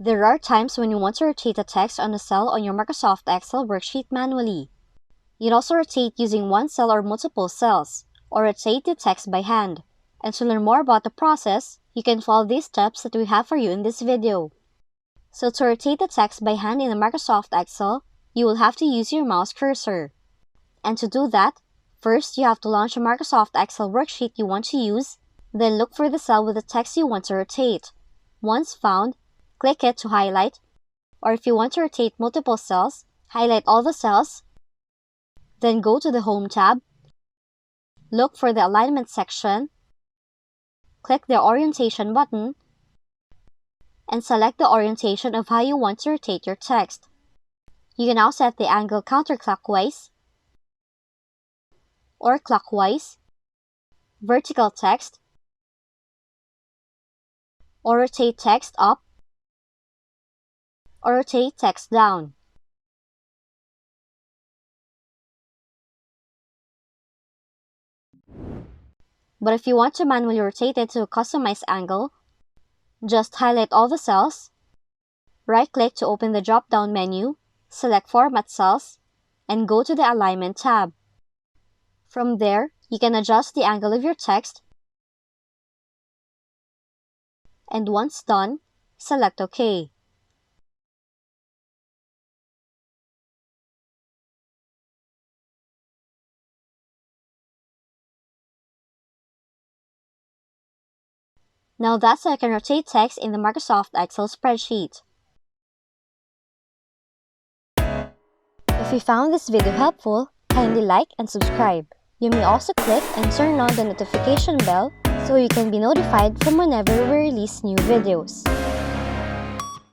There are times when you want to rotate the text on a cell on your Microsoft Excel worksheet manually. You can also rotate using one cell or multiple cells, or rotate the text by hand. And to learn more about the process, you can follow these steps that we have for you in this video. So to rotate the text by hand in the Microsoft Excel, you will have to use your mouse cursor. And to do that, first you have to launch the Microsoft Excel worksheet you want to use, then look for the cell with the text you want to rotate. Once found, click it to highlight, or if you want to rotate multiple cells, highlight all the cells, then go to the Home tab, look for the Alignment section, click the Orientation button, and select the orientation of how you want to rotate your text. You can now set the angle counterclockwise, or clockwise, vertical text, or rotate text up, or rotate text down. But if you want to manually rotate it to a customized angle, just highlight all the cells, right-click to open the drop-down menu, select Format Cells, and go to the Alignment tab. From there, you can adjust the angle of your text, and once done, select OK. Now that's how I can rotate text in the Microsoft Excel spreadsheet. If you found this video helpful, kindly like and subscribe. You may also click and turn on the notification bell so you can be notified from whenever we release new videos.